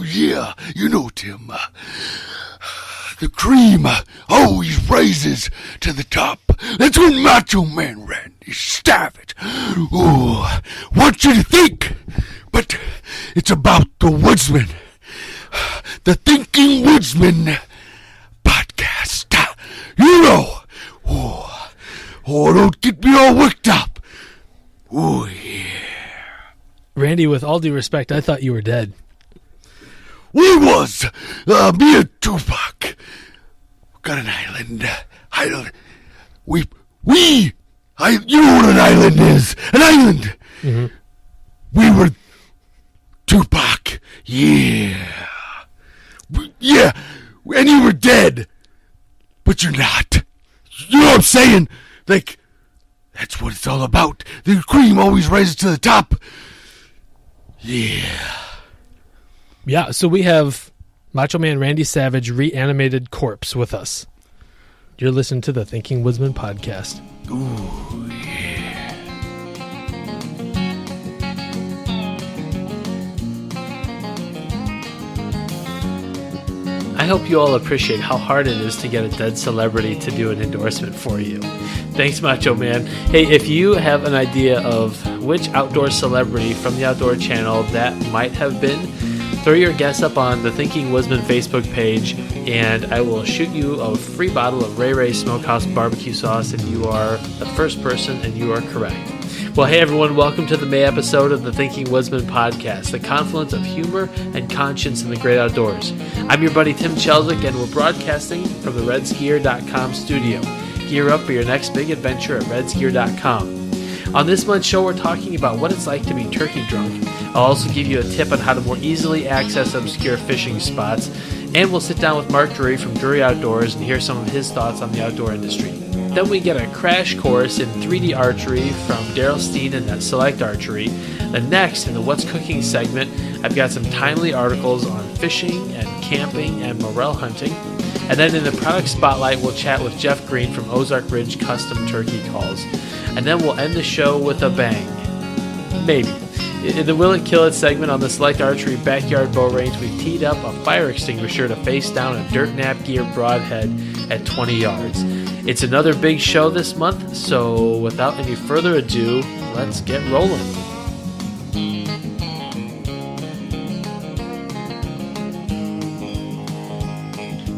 yeah, you know, Tim, the cream always rises to the top. That's what Macho Man Randy Savage wants you to think. But it's about the Woodsman, the Thinking Woodsman podcast. You know, don't get me all worked up. Oh, yeah. Randy, with all due respect, I thought you were dead. We was, me and Tupac, got an island. You know what an island is. An island. Mm-hmm. We were Tupac. Yeah. Yeah. And you were dead. But you're not. You know what I'm saying? Like, that's what it's all about. The cream always rises to the top. Yeah. Yeah, so we have Macho Man Randy Savage, reanimated corpse, with us. You're listening to the Thinking Woodsman podcast. Ooh, yeah. I hope you all appreciate how hard it is to get a dead celebrity to do an endorsement for you. Thanks, Macho Man. Hey, if you have an idea of which outdoor celebrity from the Outdoor Channel that might have been, throw your guess up on the Thinking Woodsman Facebook page, and I will shoot you a free bottle of Ray Ray Smokehouse barbecue sauce if you are the first person and you are correct. Well, hey everyone, welcome to the May episode of the Thinking Woodsman podcast, the confluence of humor and conscience in the great outdoors. I'm your buddy Tim Chelswick, and we're broadcasting from the redskier.com studio. Gear up for your next big adventure at redskier.com. On this month's show, we're talking about what it's like to be turkey drunk. I'll also give you a tip on how to more easily access obscure fishing spots, and we'll sit down with Mark Drury from Drury Outdoors and hear some of his thoughts on the outdoor industry. Then we get a crash course in 3D archery from Daryl Steen and at Select Archery. Then next, in the What's Cooking segment, I've got some timely articles on fishing and camping and morel hunting. And then in the product spotlight, we'll chat with Jeff Green from Ozark Ridge Turkey Calls. And then we'll end the show with a bang. Maybe. In the Will It Kill It segment on the Select Archery Backyard Bow Range, we've teed up a fire extinguisher to face down a dirt nap gear broadhead at 20 yards. It's another big show this month, so without any further ado, let's get rolling.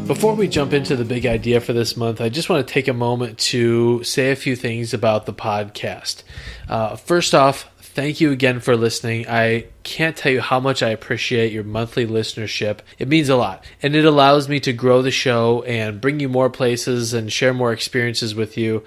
Before we jump into the big idea for this month, I just want to take a moment to say a few things about the podcast. First off, thank you again for listening. I can't tell you how much I appreciate your monthly listenership. It means a lot, and it allows me to grow the show and bring you more places and share more experiences with you.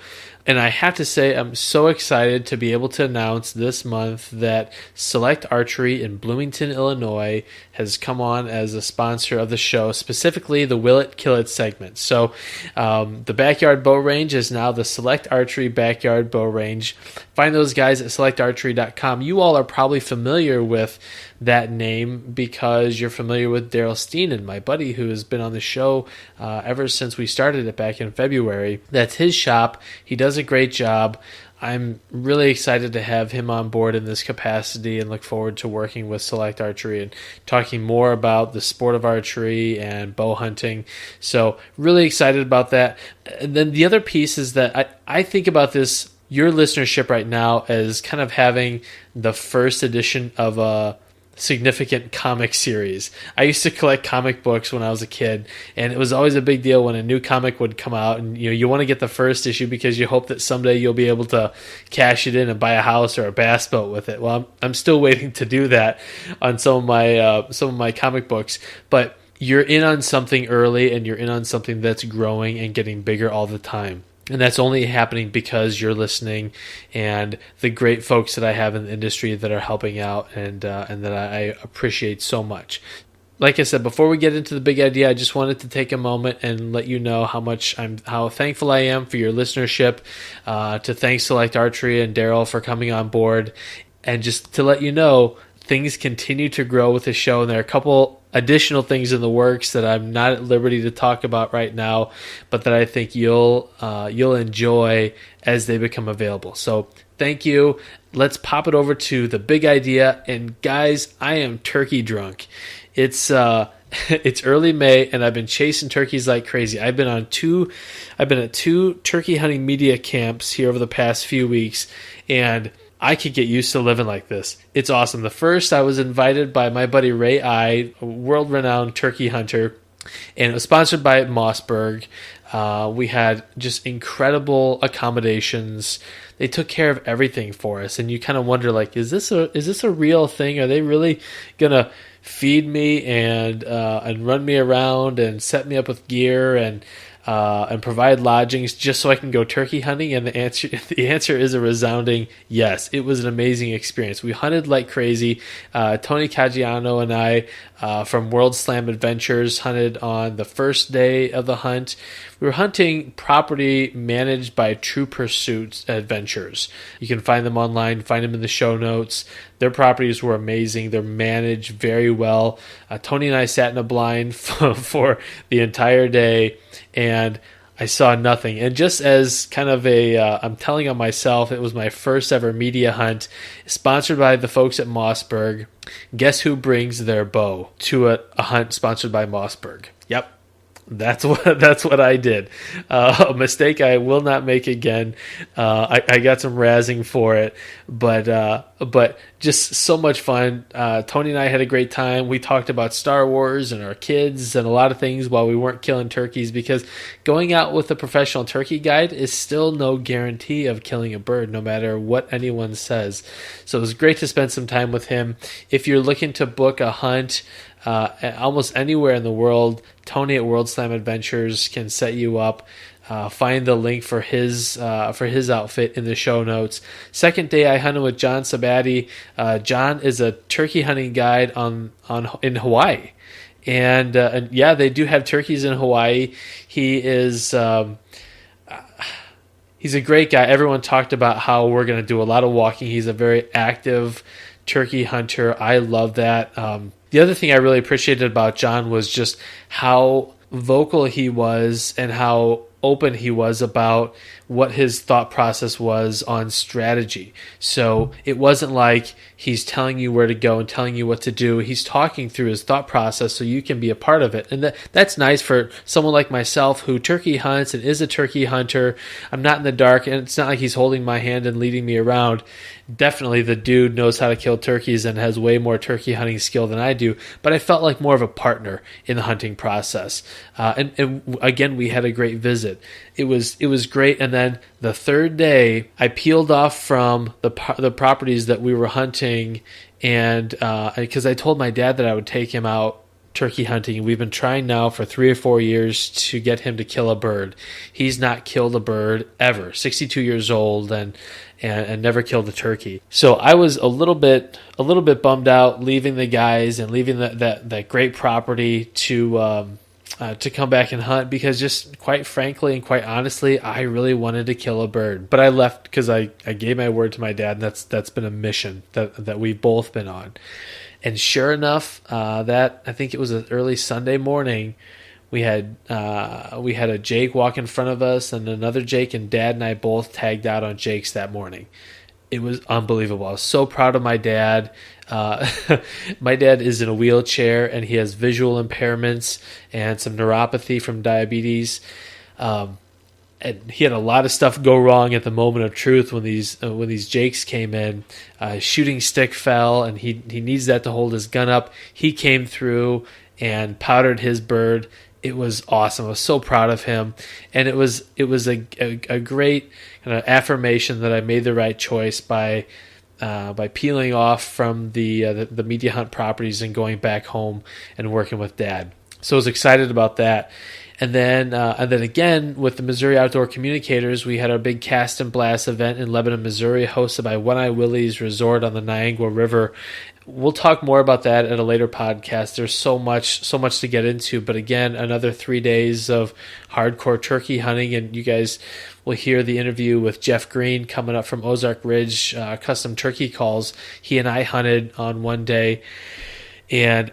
And I have to say, I'm so excited to be able to announce this month that Select Archery in Bloomington, Illinois has come on as a sponsor of the show, specifically the Will It Kill It segment. So the Backyard Bow Range is now the Select Archery Backyard Bow Range. Find those guys at selectarchery.com. You all are probably familiar with that name because you're familiar with Daryl Steen, my buddy who has been on the show ever since we started it back in February. That's his shop. He does a great job. I'm really excited to have him on board in this capacity and look forward to working with Select Archery and talking more about the sport of archery and bow hunting. So really excited about that. And then the other piece is that I think about this, your listenership right now, as kind of having the first edition of a significant comic series. I used to collect comic books when I was a kid, and it was always a big deal when a new comic would come out, and you want to get the first issue because you hope that someday you'll be able to cash it in and buy a house or a bass boat with it. Well, I'm still waiting to do that on some of my comic books, but you're in on something early, and you're in on something that's growing and getting bigger all the time. And that's only happening because you're listening and the great folks that I have in the industry that are helping out and that I appreciate so much. Like I said, before we get into the big idea, I just wanted to take a moment and let you know how thankful I am for your listenership, to thank Select Archery and Daryl for coming on board, and just to let you know things continue to grow with the show, and there are a couple additional things in the works that I'm not at liberty to talk about right now, but that I think you'll enjoy as they become available. So thank you. Let's pop it over to the big idea. And guys, I am turkey drunk. It's it's early May, and I've been chasing turkeys like crazy. I've been at two turkey hunting media camps here over the past few weeks, and I could get used to living like this. It's awesome. The first, I was invited by my buddy Ray I, a world-renowned turkey hunter, and it was sponsored by Mossberg. We had just incredible accommodations. They took care of everything for us, and you kind of wonder, like, is this a real thing? Are they really gonna feed me and run me around and set me up with gear and provide lodgings just so I can go turkey hunting? And the answer is a resounding yes. It was an amazing experience. We hunted like crazy. Tony Caggiano and I from World Slam Adventures hunted on the first day of the hunt. We were hunting property managed by True Pursuit Adventures. You can find them online, find them in the show notes. Their properties were amazing. They're managed very well. Tony and I sat in a blind for the entire day, and I saw nothing. And just as kind of I'm telling on myself, it was my first ever media hunt, sponsored by the folks at Mossberg. Guess who brings their bow to a hunt sponsored by Mossberg? Yep. That's what I did. A mistake I will not make again. I got some razzing for it, but just so much fun. Tony and I had a great time. We talked about Star Wars and our kids and a lot of things while we weren't killing turkeys, because going out with a professional turkey guide is still no guarantee of killing a bird, no matter what anyone says. So it was great to spend some time with him. If you're looking to book a hunt almost anywhere in the world, Tony at World Slam Adventures can set you up. Find the link for his outfit in the show notes. Second day, I hunted with John Sabatti. John is a turkey hunting guide in Hawaii, and yeah, they do have turkeys in Hawaii. He's a great guy. Everyone talked about how we're going to do a lot of walking. He's a very active turkey hunter. I love that. The other thing I really appreciated about John was just how vocal he was and how open he was about what his thought process was on strategy. So it wasn't like he's telling you where to go and telling you what to do. He's talking through his thought process so you can be a part of it. And that's nice for someone like myself who turkey hunts and is a turkey hunter. I'm not in the dark, and it's not like he's holding my hand and leading me around. Definitely the dude knows how to kill turkeys and has way more turkey hunting skill than I do, but I felt like more of a partner in the hunting process. And again, we had a great visit. It was great. And then the third day, I peeled off from the properties that we were hunting, and because I told my dad that I would take him out turkey hunting. We've been trying now for 3 or 4 years to get him to kill a bird. He's not killed a bird ever. 62 years old and never killed a turkey. So I was a little bit bummed out leaving the guys and leaving that great property to come back and hunt, because just quite frankly and quite honestly, I really wanted to kill a bird. But I left because I gave my word to my dad, and that's been a mission that we've both been on. And sure enough, that I think it was an early Sunday morning, we had a Jake walk in front of us, and another Jake, and Dad and I both tagged out on Jakes that morning. It was unbelievable. I was so proud of my dad. My dad is in a wheelchair, and he has visual impairments and some neuropathy from diabetes. And he had a lot of stuff go wrong at the moment of truth when these Jakes came in. Shooting stick fell, and he needs that to hold his gun up. He came through and powdered his bird. It was awesome. I was so proud of him, and it was a great kind of affirmation that I made the right choice by peeling off from the media hunt properties and going back home and working with Dad. So I was excited about that. And then again, with the Missouri Outdoor Communicators, we had our big Cast and Blast event in Lebanon, Missouri, hosted by One Eye Willie's Resort on the Niangua River. We'll talk more about that at a later podcast. There's so much to get into. But again, another 3 days of hardcore turkey hunting, and you guys will hear the interview with Jeff Green coming up from Ozark Ridge Custom Turkey Calls. He and I hunted on one day, and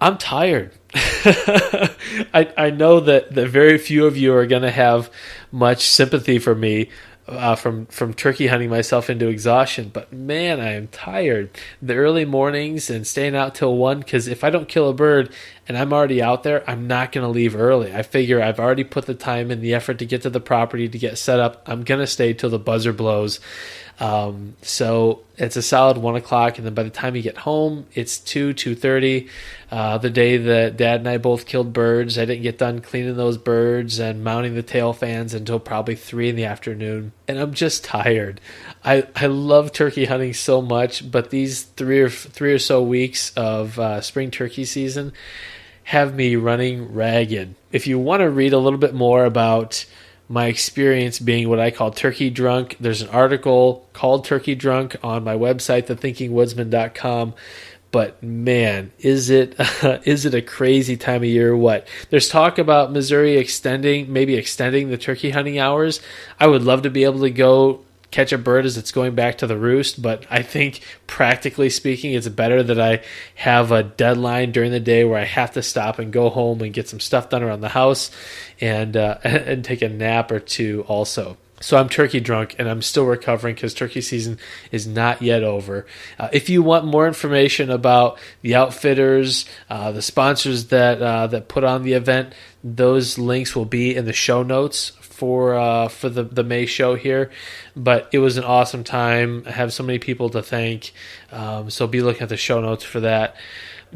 I'm tired. I know that very few of you are going to have much sympathy for me, from turkey hunting myself into exhaustion. But man, I am tired. The early mornings and staying out till 1, because if I don't kill a bird and I'm already out there, I'm not going to leave early. I figure I've already put the time and the effort to get to the property, to get set up. I'm going to stay till the buzzer blows. So it's a solid 1 o'clock, and then by the time you get home, it's 2:30. The day that Dad and I both killed birds, I didn't get done cleaning those birds and mounting the tail fans until probably 3 in the afternoon, and I'm just tired. I love turkey hunting so much, but these three or so weeks of spring turkey season have me running ragged. If you want to read a little bit more about my experience being what I call turkey drunk, there's an article called Turkey Drunk on my website, thethinkingwoodsman.com. But man, is it a crazy time of year? What? There's talk about Missouri maybe extending the turkey hunting hours. I would love to be able to go catch a bird as it's going back to the roost, but I think practically speaking, it's better that I have a deadline during the day where I have to stop and go home and get some stuff done around the house and take a nap or two also. So I'm turkey drunk, and I'm still recovering because turkey season is not yet over. If you want more information about the outfitters, the sponsors that put on the event, those links will be in the show notes for the May show here. But it was an awesome time. I have so many people to thank, so be looking at the show notes for that.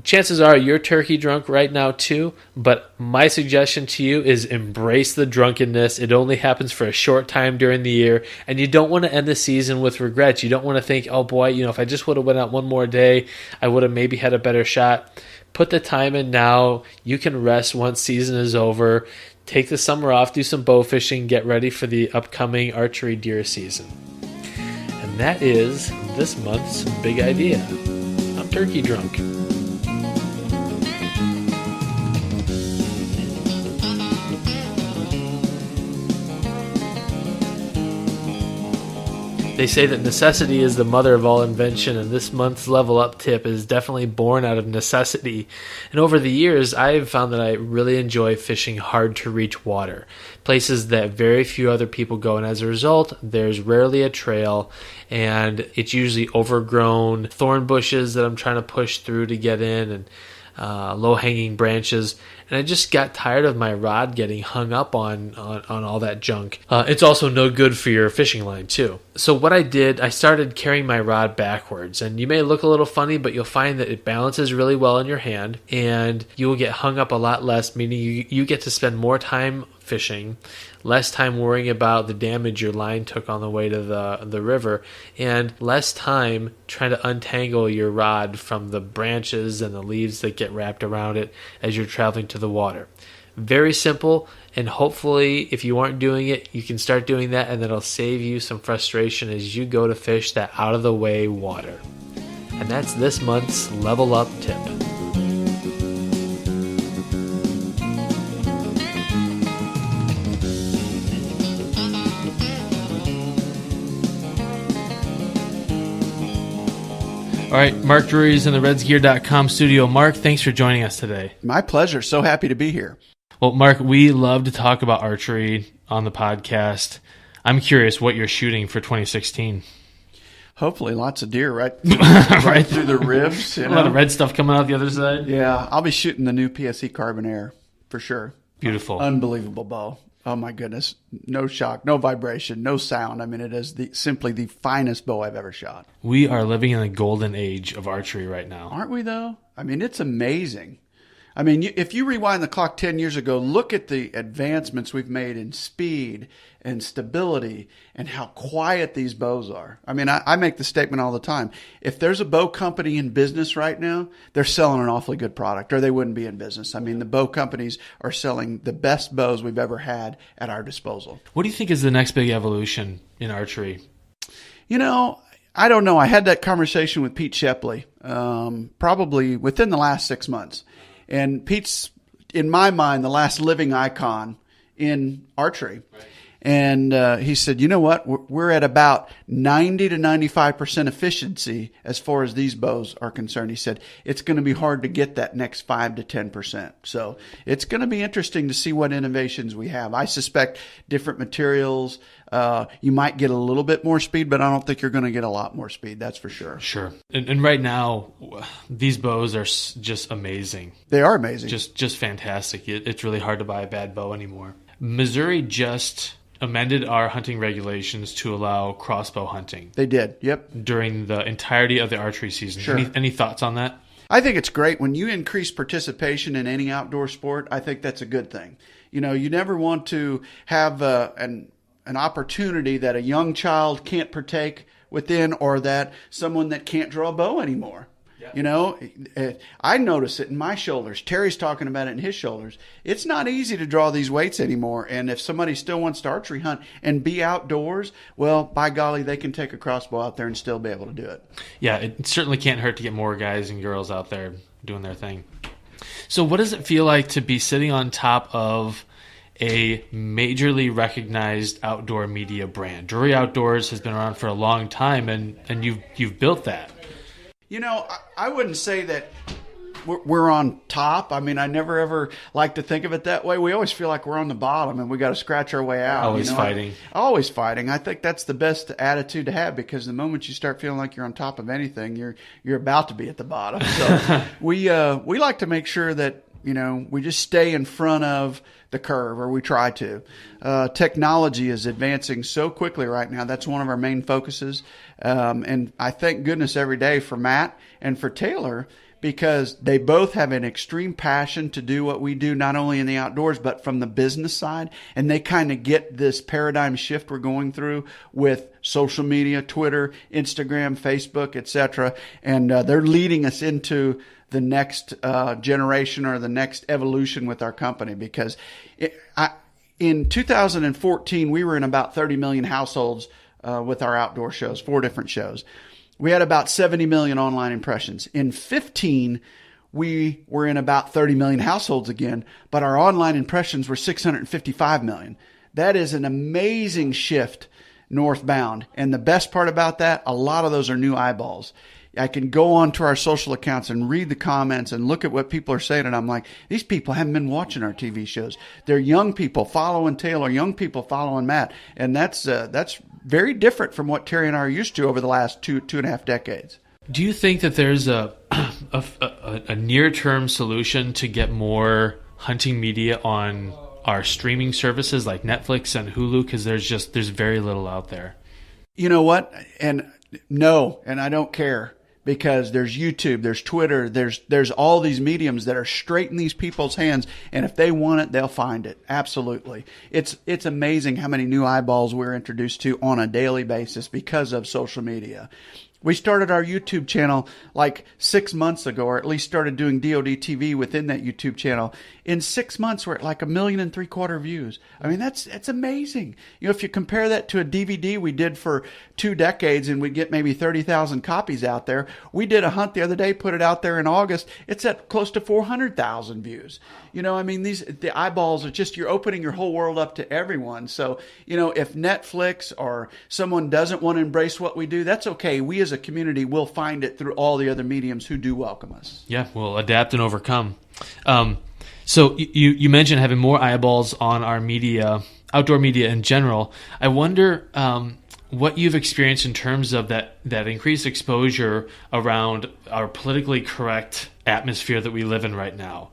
Chances are you're turkey drunk right now too, but my suggestion to you is embrace the drunkenness. It only happens for a short time during the year, and you don't want to end the season with regrets. You don't want to think, oh boy, if I just would have went out one more day, I would have maybe had a better shot. Put the time in now. You can rest once season is over. Take the summer off, do some bow fishing, get ready for the upcoming archery deer season. And that is this month's big idea. I'm turkey drunk. They say that necessity is the mother of all invention, and this month's level up tip is definitely born out of necessity. And over the years, I've found that I really enjoy fishing hard to reach water, places that very few other people go, and as a result, there's rarely a trail, and it's usually overgrown thorn bushes that I'm trying to push through to get in, and low-hanging branches, and I just got tired of my rod getting hung up on all that junk. It's also no good for your fishing line too. So what I did, I started carrying my rod backwards, and you may look a little funny, but you'll find that it balances really well in your hand, and you will get hung up a lot less, meaning you get to spend more time fishing, less time worrying about the damage your line took on the way to the river, and less time trying to untangle your rod from the branches and the leaves that get wrapped around it as you're traveling to the water. Very simple, and hopefully if you aren't doing it, you can start doing that, and that'll save you some frustration as you go to fish that out of the way water. And that's this month's level up tip. All right, Mark Drury is in the RedsGear.com studio. Mark, thanks for joining us today. My pleasure. So happy to be here. Well, Mark, we love to talk about archery on the podcast. I'm curious what you're shooting for 2016. Hopefully lots of deer right Right through the ribs. A lot of red stuff coming out the other side. Yeah, I'll be shooting the new PSE Carbon Air for sure. Beautiful. Unbelievable bow. Oh, my goodness. No shock, no vibration, no sound. I mean, it is simply the finest bow I've ever shot. We are living in the golden age of archery right now. Aren't we, though? I mean, it's amazing. I mean, if you rewind the clock 10 years ago, look at the advancements we've made in speed and stability and how quiet these bows are. I mean, I make the statement all the time. If there's a bow company in business right now, they're selling an awfully good product, or they wouldn't be in business. I mean, the bow companies are selling the best bows we've ever had at our disposal. What do you think is the next big evolution in archery? I don't know. I had that conversation with Pete Shepley probably within the last 6 months. And Pete's, in my mind, the last living icon in archery. Right. And he said, you know what? We're at about 90 to 95% efficiency as far as these bows are concerned. He said, it's going to be hard to get that next 5 to 10%. So it's going to be interesting to see what innovations we have. I suspect different materials. You might get a little bit more speed, but I don't think you're going to get a lot more speed. That's for sure. Sure. And right now, these bows are just amazing. They are amazing. Just fantastic. It's really hard to buy a bad bow anymore. Missouri just amended our hunting regulations to allow crossbow hunting. They did. Yep. During the entirety of the archery season. Sure. Any thoughts on that? I think it's great. When you increase participation in any outdoor sport, I think that's a good thing. You know, you never want to have an opportunity that a young child can't partake within, or that someone that can't draw a bow anymore. Yeah. You know, I notice it in my shoulders. Terry's talking about it in his shoulders. It's not easy to draw these weights anymore. And if somebody still wants to archery hunt and be outdoors, well, by golly, they can take a crossbow out there and still be able to do it. Yeah, it certainly can't hurt to get more guys and girls out there doing their thing. So what does it feel like to be sitting on top of a majorly recognized outdoor media brand? Drury Outdoors has been around for a long time, and you've built that. You know, I wouldn't say that we're on top. I mean, I never ever like to think of it that way. We always feel like we're on the bottom and we got to scratch our way out. Always fighting. Always fighting. I think that's the best attitude to have, because the moment you start feeling like you're on top of anything, you're about to be at the bottom. So we like to make sure that, you know, we just stay in front of the curve, or we try to. Technology is advancing so quickly right now. That's one of our main focuses. And I thank goodness every day for Matt and for Taylor, because they both have an extreme passion to do what we do, not only in the outdoors, but from the business side. And they kind of get this paradigm shift we're going through with social media, Twitter, Instagram, Facebook, etc. And they're leading us into the next generation, or the next evolution with our company, because in 2014, we were in about 30 million households with our outdoor shows, 4 different shows. We had about 70 million online impressions. In 15, we were in about 30 million households again, but our online impressions were 655 million. That is an amazing shift northbound. And the best part about that, a lot of those are new eyeballs. I can go on to our social accounts and read the comments and look at what people are saying, and I'm like, these people haven't been watching our TV shows. They're young people following Taylor, young people following Matt, and that's very different from what Terry and I are used to over the last two and a half decades. Do you think that there's a near-term solution to get more hunting media on our streaming services like Netflix and Hulu? Because there's very little out there. You know what? And I don't care. Because there's YouTube, there's Twitter, there's all these mediums that are straight in these people's hands, and if they want it, they'll find it. Absolutely. It's amazing how many new eyeballs we're introduced to on a daily basis because of social media. We started our YouTube channel like 6 months ago, or at least started doing DOD TV within that YouTube channel. In 6 months, we're at like 1.75 million views. I mean, that's amazing. You know, if you compare that to a DVD we did for 2 decades and we get maybe 30,000 copies out there. We did a hunt the other day, put it out there in August. It's at close to 400,000 views. You know, I mean, the eyeballs are just, you're opening your whole world up to everyone. So, you know, if Netflix or someone doesn't want to embrace what we do, that's okay. We as a community will find it through all the other mediums who do welcome us. Yeah, we'll adapt and overcome. So you mentioned having more eyeballs on our media, outdoor media in general. I wonder what you've experienced in terms of that increased exposure around our politically correct atmosphere that we live in right now,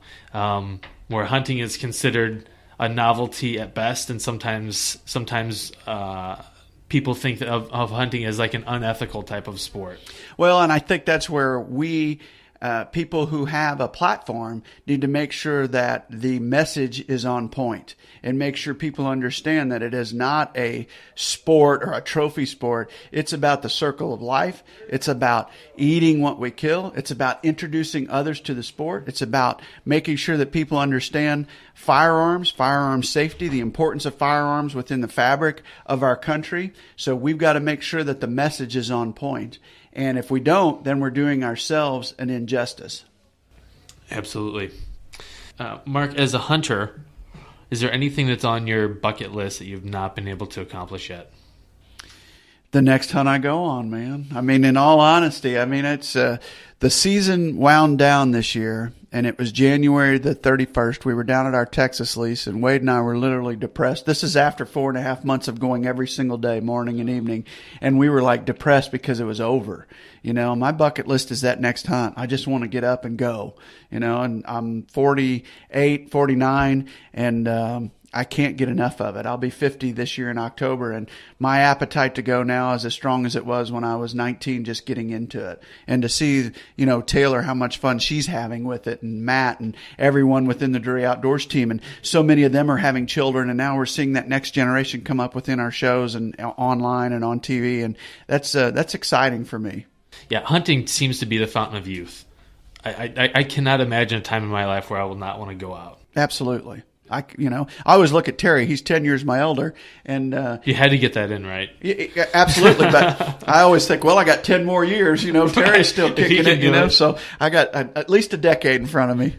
where hunting is considered a novelty at best, and sometimes people think of hunting as like an unethical type of sport. Well, and I think that's where we, people who have a platform, need to make sure that the message is on point and make sure people understand that it is not a sport or a trophy sport. It's about the circle of life. It's about eating what we kill. It's about introducing others to the sport. It's about making sure that people understand firearms safety, the importance of firearms within the fabric of our country. So we've got to make sure that the message is on point. And if we don't, then we're doing ourselves an injustice. Absolutely. Mark, as a hunter, Is there anything that's on your bucket list that you've not been able to accomplish yet? The next hunt I go on, man. I mean, in all honesty, I mean, it's the season wound down this year, and it was January the 31st. We were down at our Texas lease, and Wade and I were literally depressed. This is after 4.5 months of going every single day, morning and evening, and we were like depressed because it was over. You know, my bucket list is that next hunt. I just want to get up and go, you know, and I'm 48, 49, and I can't get enough of it. I'll be 50 this year in October, and my appetite to go now is as strong as it was when I was 19, just getting into it. And to see, you know, Taylor, how much fun she's having with it, and Matt, and everyone within the Drury Outdoors team, and so many of them are having children, and now we're seeing that next generation come up within our shows and online and on TV, and that's exciting for me. Yeah, hunting seems to be the fountain of youth. I cannot imagine a time in my life where I will not want to go out. Absolutely. I always look at Terry. He's 10 years my elder, and you had to get that in, right? Yeah, absolutely. But I always think, well, I got 10 more years. You know, Terry's still kicking it. You know, so I got at least a decade in front of me.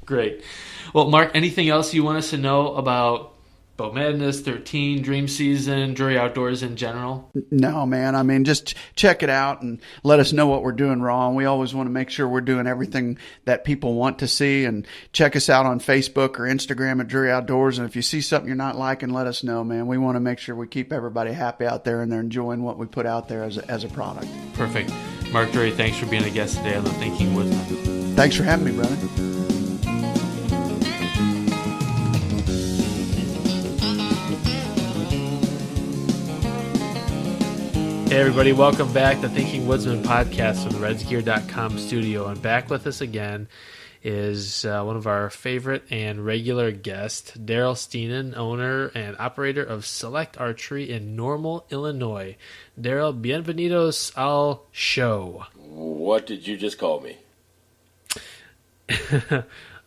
Great. Well, Mark, anything else you want us to know about Boat Madness 13, Dream Season, Drury Outdoors in general? No, man. I mean, just check it out and let us know what we're doing wrong. We always want to make sure we're doing everything that people want to see. And check us out on Facebook or Instagram at Drury Outdoors. And if you see something you're not liking, let us know, man. We want to make sure we keep everybody happy out there and they're enjoying what we put out there as a product. Perfect. Mark Drury, thanks for being a guest today on the Thinking Woodsman. Thanks for having me, brother. Hey everybody, welcome back to Thinking Woodsman podcast from the redsgear.com studio. And back with us again is one of our favorite and regular guests, Daryl Steenan, owner and operator of Select Archery in Normal, Illinois. Daryl, bienvenidos al show. What did you just call me?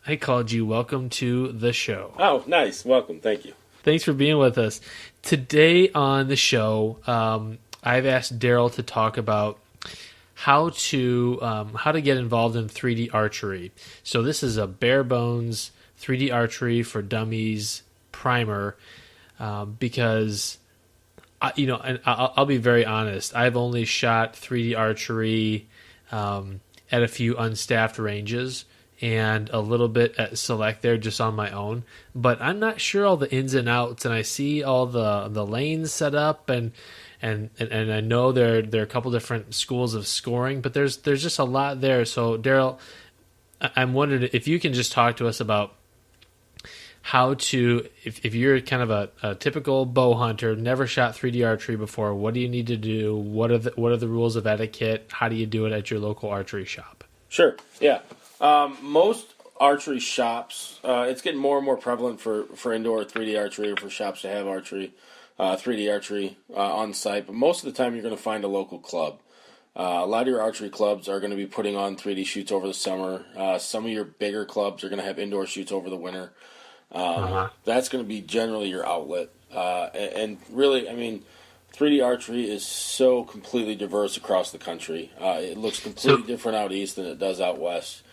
I called you welcome to the show. Oh, nice. Welcome. Thank you. Thanks for being with us. Today on the show, I've asked Daryl to talk about how to get involved in 3D archery. So this is a bare bones 3D archery for dummies primer, because and I'll be very honest. I've only shot 3D archery at a few unstaffed ranges and a little bit at Select there just on my own, but I'm not sure all the ins and outs. And I see all the lanes set up and I know there are a couple different schools of scoring, but there's just a lot there. So Daryl, I'm wondering if you can just talk to us about how to, if you're kind of a typical bow hunter, never shot 3D archery before, what do you need to do? What are the rules of etiquette? How do you do it at your local archery shop? Sure. Yeah. Most archery shops, it's getting more and more prevalent for indoor 3D archery or for shops to have archery. 3D archery on site, but most of the time you're going to find a local club. A lot of your archery clubs are going to be putting on 3D shoots over the summer. Some of your bigger clubs are going to have indoor shoots over the winter. That's going to be generally your outlet. And really, I mean, 3D archery is so completely diverse across the country. It looks completely different out east than it does out west.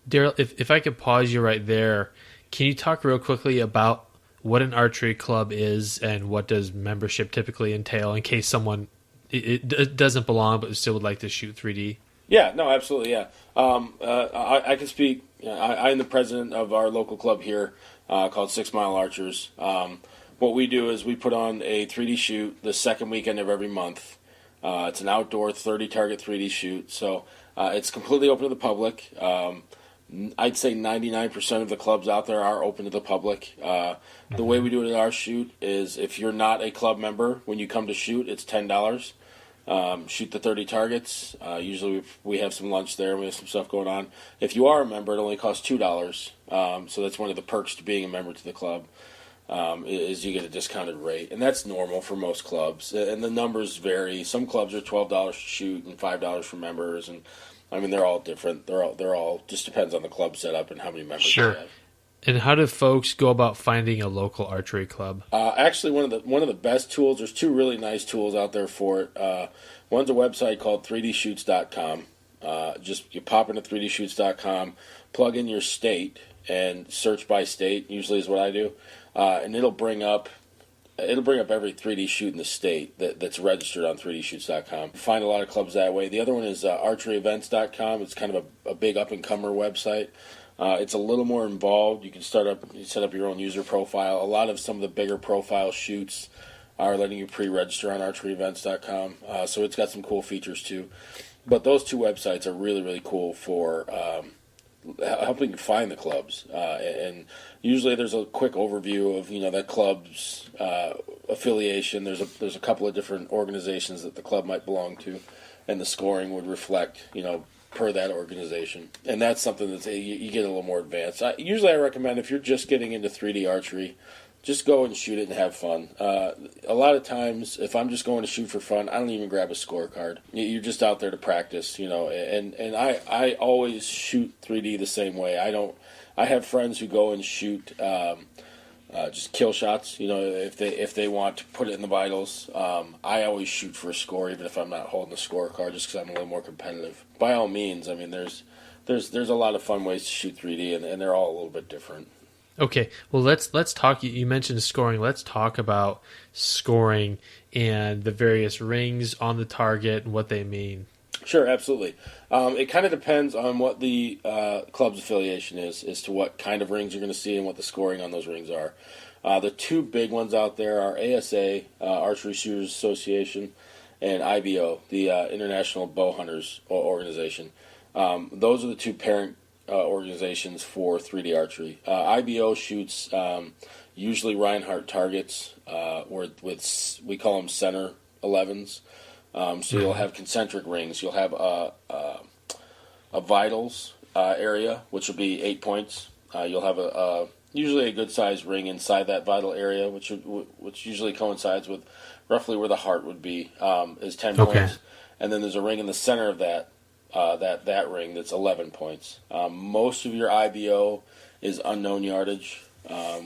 Daryl, if I could pause you right there, can you talk real quickly about what an archery club is and what does membership typically entail in case someone it doesn't belong but still would like to shoot 3D? Yeah, no, absolutely, yeah. I can speak. I am the president of our local club here called 6 Mile Archers. What we do is we put on a 3D shoot the second weekend of every month. It's an outdoor 30-target 3D shoot, so it's completely open to the public. I'd say 99% of the clubs out there are open to the public. The way we do it at our shoot is if you're not a club member, when you come to shoot, it's $10. Shoot the 30 targets. Usually we have some lunch there and we have some stuff going on. If you are a member, it only costs $2. So that's one of the perks to being a member to the club, is you get a discounted rate. And that's normal for most clubs. And the numbers vary. Some clubs are $12 to shoot and $5 for members, and I mean, they're all different. They're all just depends on the club setup and how many members they have. And how do folks go about finding a local archery club? Actually, one of the best tools. There's two really nice tools out there for it. One's a website called 3dshoots.com. Just you pop into 3dshoots.com, plug in your state and search by state, usually is what I do, and it'll bring up every 3D shoot in the state that's registered on 3dshoots.com. Find a lot of clubs that way. The other one is archeryevents.com. It's kind of a big up-and-comer website. It's a little more involved. You can set up your own user profile. A lot of some of the bigger profile shoots are letting you pre-register on archeryevents.com. So it's got some cool features too. But those two websites are really, really cool for helping you find the clubs. And usually there's a quick overview of that club's affiliation. There's a couple of different organizations that the club might belong to, and the scoring would reflect per that organization. And that's something that you get a little more advanced. Usually I recommend, if you're just getting into 3D archery, just go and shoot it and have fun. A lot of times, if I'm just going to shoot for fun, I don't even grab a scorecard. You're just out there to practice, and I always shoot 3D the same way. I have friends who go and shoot just kill shots, if they want to put it in the vitals. I always shoot for a score, even if I'm not holding the scorecard, just because I'm a little more competitive. By all means, I mean, there's a lot of fun ways to shoot 3D, and they're all a little bit different. Okay, well, let's talk. You mentioned scoring. Let's talk about scoring and the various rings on the target and what they mean. Sure, absolutely. It kind of depends on what the club's affiliation is as to what kind of rings you're going to see and what the scoring on those rings are. The two big ones out there are ASA, Archery Shooters Association, and IBO, the International Bow Hunters Organization. Those are the two parent organizations for 3D archery. IBO shoots usually Reinhardt targets, with we call them center 11s. So you'll have concentric rings. You'll have a vitals area, which will be 8 points. You'll have usually a good sized ring inside that vital area, which usually coincides with roughly where the heart would be, is 10 points. And then there's a ring in the center of that ring that's 11 points. Most of your IBO is unknown yardage.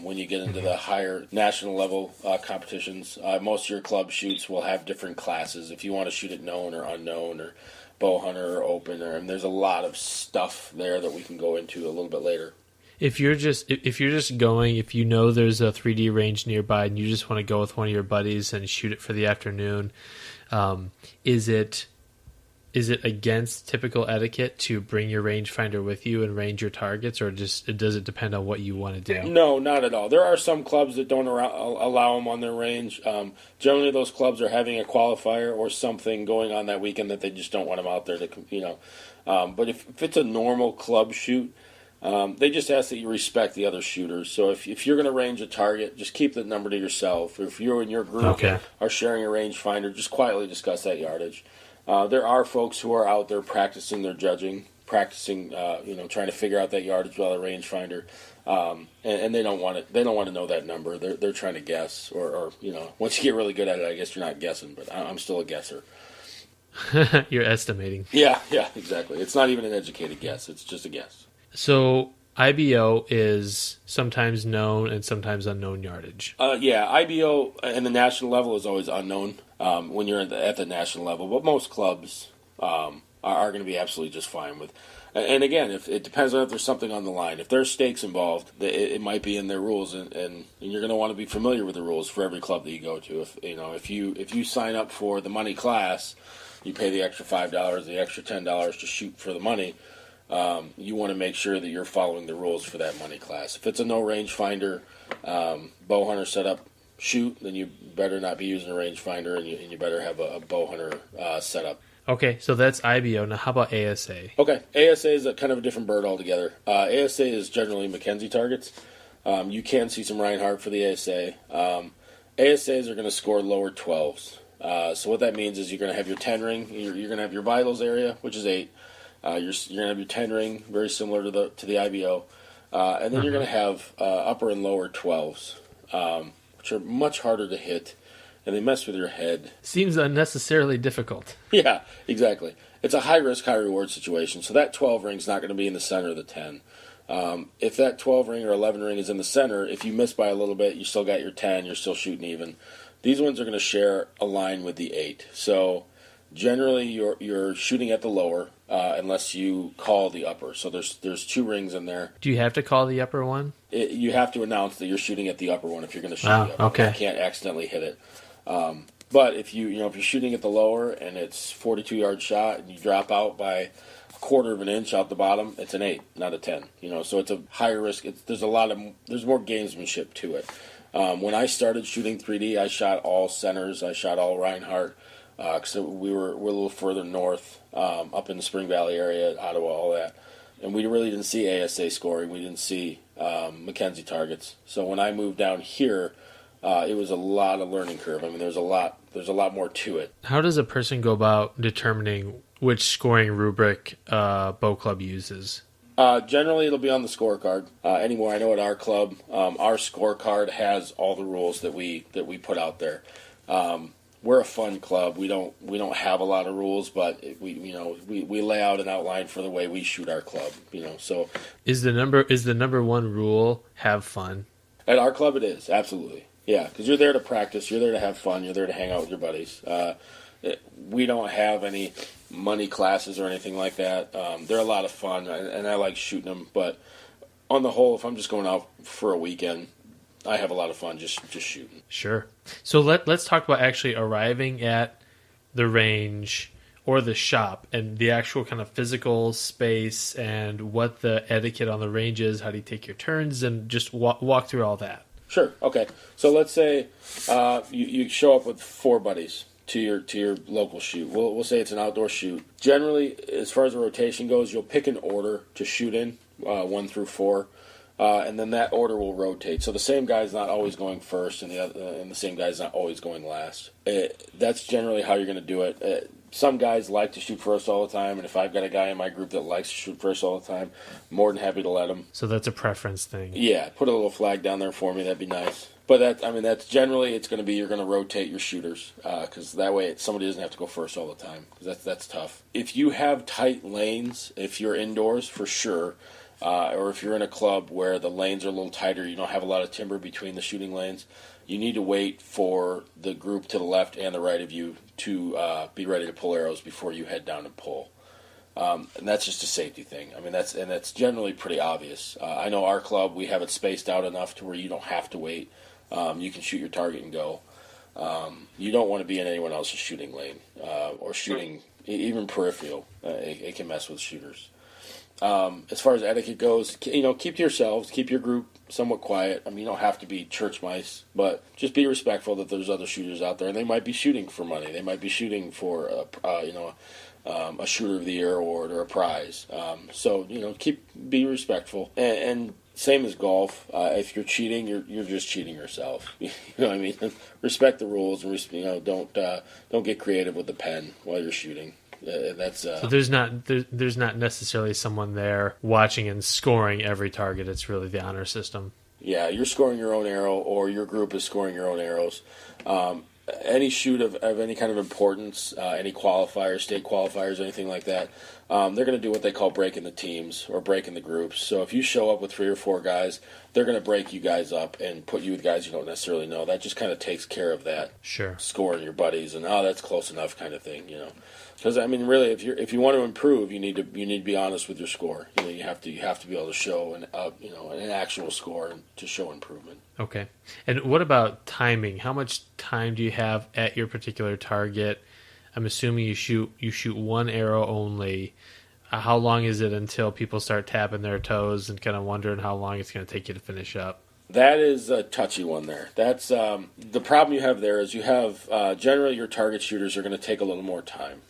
When you get into the higher national level competitions, most of your club shoots will have different classes. If you want to shoot it known or unknown or bow hunter or open, and there's a lot of stuff there that we can go into a little bit later. If you're just going, if you know there's a 3D range nearby and you just want to go with one of your buddies and shoot it for the afternoon, is it against typical etiquette to bring your rangefinder with you and range your targets, or does it depend on what you want to do? No, not at all. There are some clubs that don't allow them on their range. Generally, those clubs are having a qualifier or something going on that weekend that they just don't want them out there to, But if it's a normal club shoot, they just ask that you respect the other shooters. So if you're going to range a target, just keep the number to yourself. If you and your group are sharing a rangefinder, just quietly discuss that yardage. There are folks who are out there practicing their judging, trying to figure out that yardage without a rangefinder, and they don't want to know that number. They're trying to guess, or once you get really good at it, I guess you're not guessing, but I'm still a guesser. You're estimating. Yeah, exactly. It's not even an educated guess. It's just a guess. So IBO is sometimes known and sometimes unknown yardage. IBO and the national level is always unknown when you're at the national level, but most clubs are going to be absolutely just fine with. And again, if it depends on if there's something on the line. If there's stakes involved, it might be in their rules, and you're going to want to be familiar with the rules for every club that you go to. If you sign up for the money class, you pay the extra $5, the extra $10 to shoot for the money. You want to make sure that you're following the rules for that money class. If it's a no rangefinder, bow hunter setup shoot, then you better not be using a rangefinder, and you better have a bow hunter setup. Okay, so that's IBO. Now, how about ASA? Okay, ASA is kind of a different bird altogether. ASA is generally Mackenzie targets. You can see some Reinhardt for the ASA. ASAs are going to score lower 12s. So what that means is you're going to have your 10 ring, you're going to have your vitals area, which is 8. You're going to have your 10 ring, very similar to the IBO, and then you're going to have upper and lower 12s, which are much harder to hit, and they mess with your head. Seems unnecessarily difficult. Yeah, exactly. It's a high risk, high reward situation. So that 12 ring is not going to be in the center of the 10. If that 12 ring or 11 ring is in the center, if you miss by a little bit, you still got your 10. You're still shooting even. These ones are going to share a line with the 8. So Generally, you're shooting at the lower unless you call the upper. So there's 2 rings in there. Do you have to call the upper one? You have to announce that you're shooting at the upper one if you're going to shoot Wow, the upper. okay. You can't accidentally hit it. But if if you're shooting at the lower and it's 42-yard shot and you drop out by a quarter of an inch out the bottom, it's an 8, not a 10. So it's a higher risk. There's more gamesmanship to it. When I started shooting 3D, I shot all centers. I shot all Reinhardt. Because we're a little further north, up in the Spring Valley area, Ottawa, all that, and we really didn't see ASA scoring. We didn't see Mackenzie targets. So when I moved down here, it was a lot of learning curve. I mean, there's a lot more to it. How does a person go about determining which scoring rubric Bow Club uses? Generally, it'll be on the scorecard. Anymore, I know at our club, our scorecard has all the rules that we put out there. We're a fun club. We don't have a lot of rules, but we lay out an outline for the way we shoot our club. So is the number one rule have fun? At our club, it is absolutely, yeah, because you're there to practice, you're there to have fun, you're there to hang out with your buddies. We don't have any money classes or anything like that. They're a lot of fun, and I like shooting them. But on the whole, if I'm just going out for a weekend, I have a lot of fun just shooting. Sure. So let's talk about actually arriving at the range or the shop and the actual kind of physical space and what the etiquette on the range is. How do you take your turns, and just walk through all that? Sure. Okay. So let's say you show up with 4 buddies to your local shoot. We'll say it's an outdoor shoot. Generally, as far as the rotation goes, you'll pick an order to shoot in, 1 through 4. And then that order will rotate. So the same guy's not always going first, and the same guy's not always going last. That's generally how you're going to do it. Some guys like to shoot first all the time, and if I've got a guy in my group that likes to shoot first all the time, I'm more than happy to let him. So that's a preference thing. Yeah, put a little flag down there for me. That'd be nice. But that's generally it's going to be you're going to rotate your shooters because that way somebody doesn't have to go first all the time. Because that's tough. If you have tight lanes, if you're indoors, for sure. Or if you're in a club where the lanes are a little tighter, you don't have a lot of timber between the shooting lanes, you need to wait for the group to the left and the right of you to be ready to pull arrows before you head down and pull. And that's just a safety thing. I mean, that's generally pretty obvious. I know our club, we have it spaced out enough to where you don't have to wait. You can shoot your target and go. You don't want to be in anyone else's shooting lane or shooting, even peripheral. It can mess with shooters. As far as etiquette goes, keep to yourselves, keep your group somewhat quiet. I mean, you don't have to be church mice, but just be respectful that there's other shooters out there, and they might be shooting for money. They might be shooting for a Shooter of the Year award or a prize. So be respectful, and same as golf. If you're cheating, you're just cheating yourself. You know what I mean? Respect the rules, and don't get creative with the pen while you're shooting. So there's not necessarily someone there watching and scoring every target. It's really the honor system. Yeah, you're scoring your own arrow, or your group is scoring your own arrows. Any shoot of any kind of importance, any qualifiers, state qualifiers, anything like that, they're going to do what they call breaking the teams or breaking the groups. So if you show up with 3 or 4 guys, they're going to break you guys up and put you with guys you don't necessarily know. That just kind of takes care of that. Sure. Scoring your buddies and that's close enough kind of thing, Because I mean, really, if you want to improve, you need to be honest with your score. You have to be able to show an actual score to show improvement. Okay. And what about timing? How much time do you have at your particular target? I'm assuming you shoot 1 arrow only. How long is it until people start tapping their toes and kind of wondering how long it's going to take you to finish up? That is a touchy one there. That's the problem you have there is you have generally your target shooters are going to take a little more time.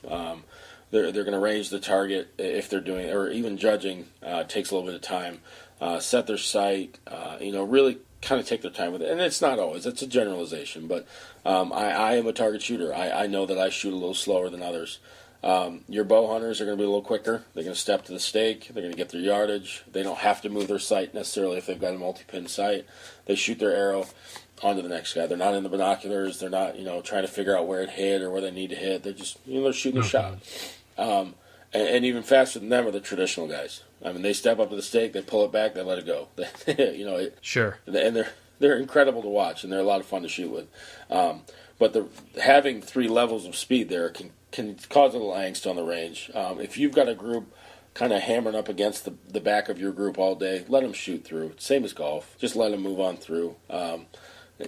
They're going to range the target if they're doing, or even judging takes a little bit of time. Set their sight, really kind of take their time with it. And it's not always, it's a generalization, but I am a target shooter. I know that I shoot a little slower than others. Your bow hunters are going to be a little quicker. They're going to step to the stake. They're going to get their yardage. They don't have to move their sight necessarily if they've got a multi-pin sight. They shoot their arrow onto the next guy. They're not in the binoculars. They're not, trying to figure out where it hit or where they need to hit. They're just, they're shooting a shot. And even faster than them are the traditional guys. I mean, they step up to the stake, they pull it back, they let it go. Sure. And they're incredible to watch, and they're a lot of fun to shoot with. But having 3 levels of speed there can cause a little angst on the range. If you've got a group kind of hammering up against the back of your group all day, let them shoot through. Same as golf. Just let them move on through.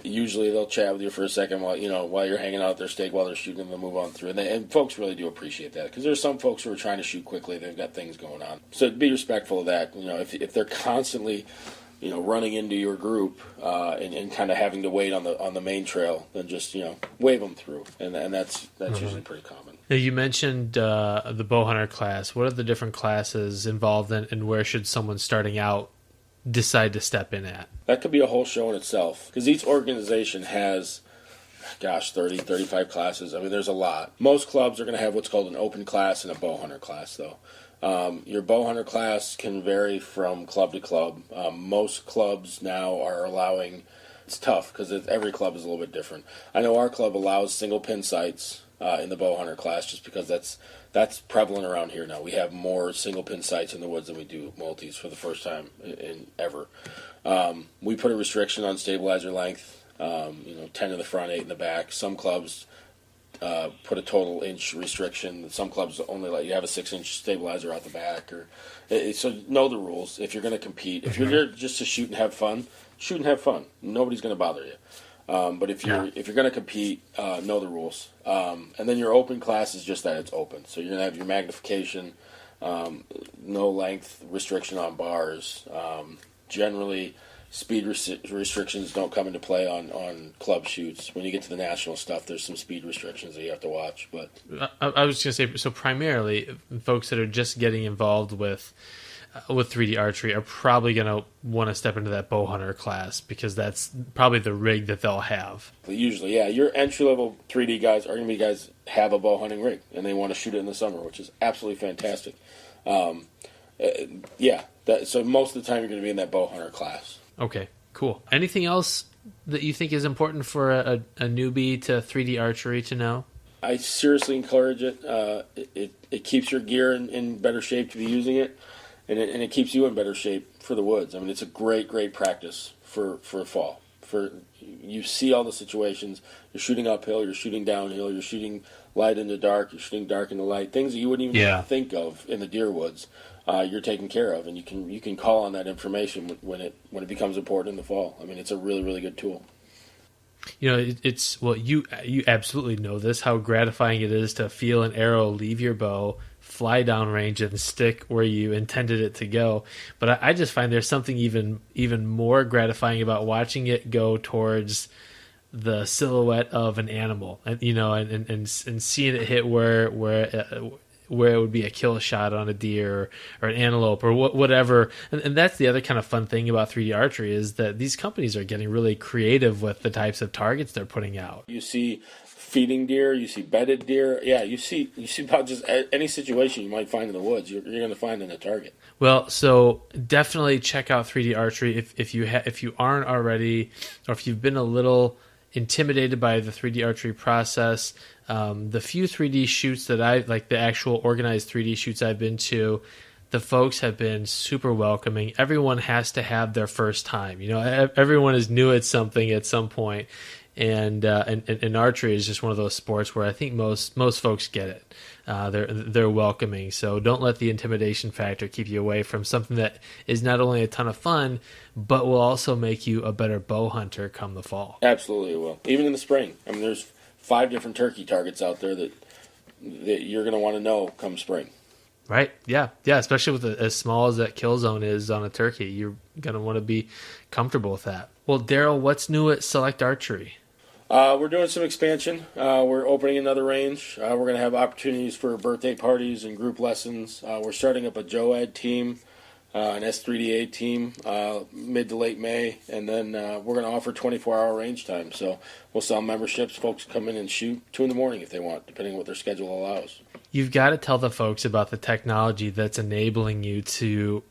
Usually they'll chat with you for a second while you're hanging out at their stake while they're shooting, and they'll move on through. And folks really do appreciate that, because there's some folks who are trying to shoot quickly. They've got things going on. So be respectful of that. If they're constantly running into your group and kind of having to wait on the main trail, then just wave them through, and that's usually pretty common. Now, you mentioned the bow hunter class. What are the different classes involved in, and where should someone starting out decide to step in at? That could be a whole show in itself, because each organization has 30, 35 classes. I mean, there's a lot. Most clubs are going to have what's called an open class and a bow hunter class, though. Your bow hunter class can vary from club to club. Most clubs now are allowing, it's tough because every club is a little bit different. I know our club allows single pin sights in the bow hunter class, just because that's prevalent around here now. We have more single pin sights in the woods than we do multis for the first time in ever. We put a restriction on stabilizer length, 10 in the front, 8 in the back. Some clubs put a total inch restriction. Some clubs only let you have a 6-inch stabilizer out the back. So know the rules. If you're going to compete, if you're there just to shoot and have fun, shoot and have fun. Nobody's going to bother you. But if you're going to compete, know the rules. And then your open class is just that, it's open. So you're going to have your magnification, no length restriction on bars. Generally, speed restrictions don't come into play on club shoots. When you get to the national stuff, there's some speed restrictions that you have to watch. But I was going to say, so primarily, folks that are just getting involved with 3D archery are probably going to want to step into that bow hunter class, because that's probably the rig that they'll have. Usually, yeah, your entry-level 3D guys are going to be guys have a bow hunting rig, and they want to shoot it in the summer, which is absolutely fantastic. So most of the time you're going to be in that bow hunter class. Okay, cool. Anything else that you think is important for a newbie to 3D archery to know? I seriously encourage it. It keeps your gear in better shape to be using it, and it keeps you in better shape for the woods. I mean, it's a great practice for fall. You see all the situations. You're shooting uphill, you're shooting downhill, you're shooting light into dark, you're shooting dark into light. Things that you wouldn't even think of in the deer woods. You're taken care of, and you can call on that information when it becomes important in the fall. I mean, it's a really good tool. You absolutely know this, how gratifying it is to feel an arrow leave your bow, fly downrange, and stick where you intended it to go. But I just find there's something even more gratifying about watching it go towards the silhouette of an animal, and seeing it hit where it would be a kill shot on a deer or an antelope or whatever. And that's the other kind of fun thing about 3D archery, is that these companies are getting really creative with the types of targets they're putting out. You see feeding deer, you see bedded deer. Yeah, you see about just any situation you might find in the woods, you're going to find in a target. Well, so definitely check out 3D archery if you aren't already, or if you've been a little intimidated by the 3D archery process. The few 3D shoots that the actual organized 3D shoots I've been to, the folks have been super welcoming. Everyone has to have their first time. Everyone is new at something at some point, and archery is just one of those sports where I think most folks get it. They're welcoming, so don't let the intimidation factor keep you away from something that is not only a ton of fun, but will also make you a better bow hunter come the fall. Absolutely it will. Even in the spring. I mean, there's 5 different turkey targets out there that you're going to want to know come spring. Right, yeah, especially with as small as that kill zone is on a turkey. You're going to want to be comfortable with that. Well, Daryl, what's new at Select Archery? We're doing some expansion. We're opening another range. We're going to have opportunities for birthday parties and group lessons. We're starting up a JOAD team, an S3DA team, mid to late May, and then we're going to offer 24-hour range time. So we'll sell memberships. Folks come in and shoot 2 in the morning if they want, depending on what their schedule allows. You've got to tell the folks about the technology that's enabling you to